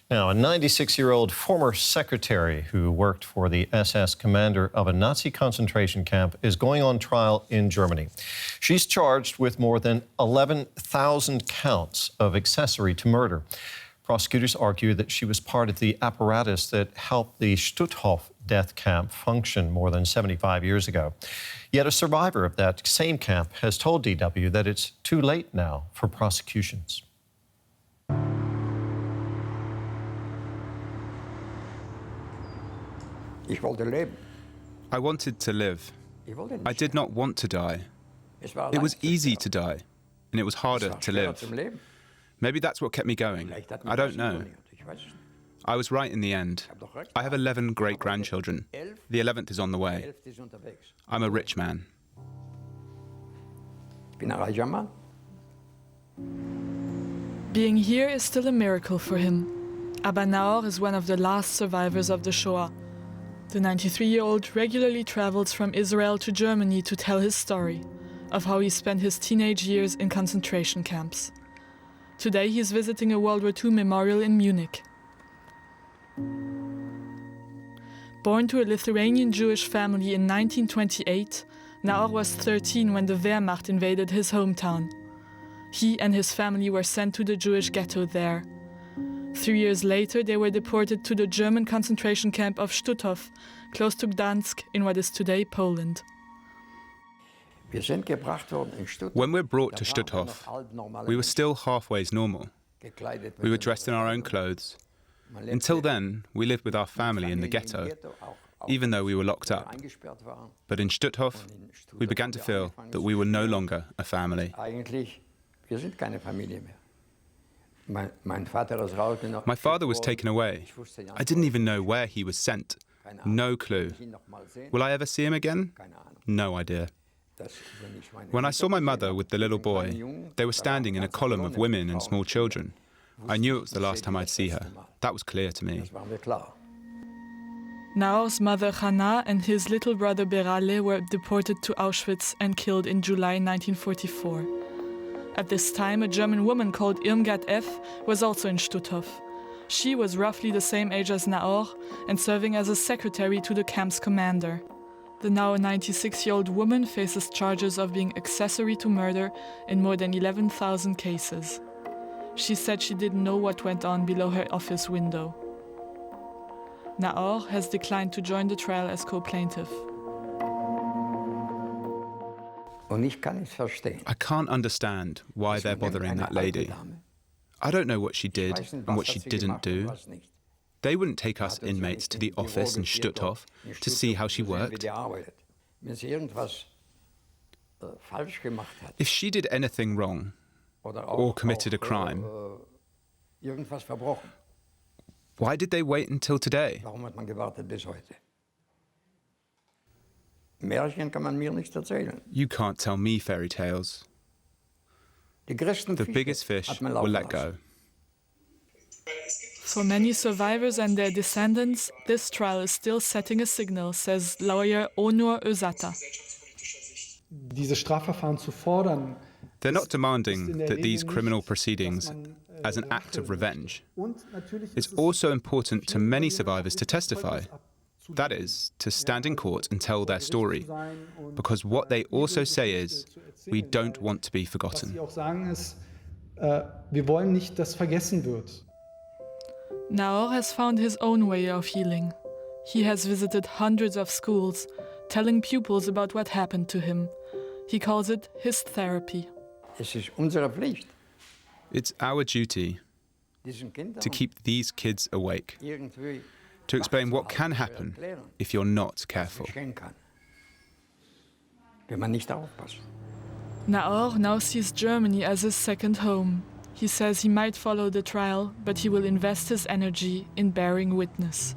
Now, a 96-year-old former secretary who worked for the SS commander of a Nazi concentration camp is going on trial in Germany. She's charged with more than 11,000 counts of accessory to murder. Prosecutors argue that she was part of the apparatus that helped the Stutthof death camp function more than 75 years ago. Yet a survivor of that same camp has told DW that it's too late now for prosecutions. I wanted to live. I did not want to die. It was easy to die, and it was harder to live. Maybe that's what kept me going. I don't know. I was right in the end. I have 11 great-grandchildren. The 11th is on the way. I'm a rich man. Being here is still a miracle for him. Abba Naor is one of the last survivors of the Shoah. The 93-year-old regularly travels from Israel to Germany to tell his story of how he spent his teenage years in concentration camps. Today he's visiting a World War II memorial in Munich. Born to a Lithuanian Jewish family in 1928, Naor was 13 when the Wehrmacht invaded his hometown. He and his family were sent to the Jewish ghetto there. 3 years later, they were deported to the German concentration camp of Stutthof, close to Gdansk, in what is today Poland. When we were brought to Stutthof, we were still halfway normal. We were dressed in our own clothes. Until then, we lived with our family in the ghetto, even though we were locked up. But in Stutthof, we began to feel that we were no longer a family. My father was taken away. I didn't even know where he was sent. No clue. Will I ever see him again? No idea. When I saw my mother with the little boy, they were standing in a column of women and small children. I knew it was the last time I'd see her. That was clear to me. Naor's mother Hannah and his little brother Berale were deported to Auschwitz and killed in July 1944. At this time, a German woman called Irmgard F. was also in Stutthof. She was roughly the same age as Naor and serving as a secretary to the camp's commander. The now 96-year-old woman faces charges of being accessory to murder in more than 11,000 cases. She said she didn't know what went on below her office window. Naor has declined to join the trial as co-plaintiff. I can't understand why they're bothering that lady. I don't know what she did and what she didn't do. They wouldn't take us inmates to the office in Stutthof to see how she worked. If she did anything wrong or committed a crime, why did they wait until today? You can't tell me fairy tales. The biggest fish will let go. For many survivors and their descendants, this trial is still setting a signal, says lawyer Onur Özata. They're not demanding that these criminal proceedings as an act of revenge. It's also important to many survivors to testify. That is, to stand in court and tell their story. Because what they also say is, we don't want to be forgotten. Naor has found his own way of healing. He has visited hundreds of schools, telling pupils about what happened to him. He calls it his therapy. It's our duty to keep these kids awake, to explain what can happen if you're not careful. Naor now sees Germany as his second home. He says he might follow the trial, but he will invest his energy in bearing witness.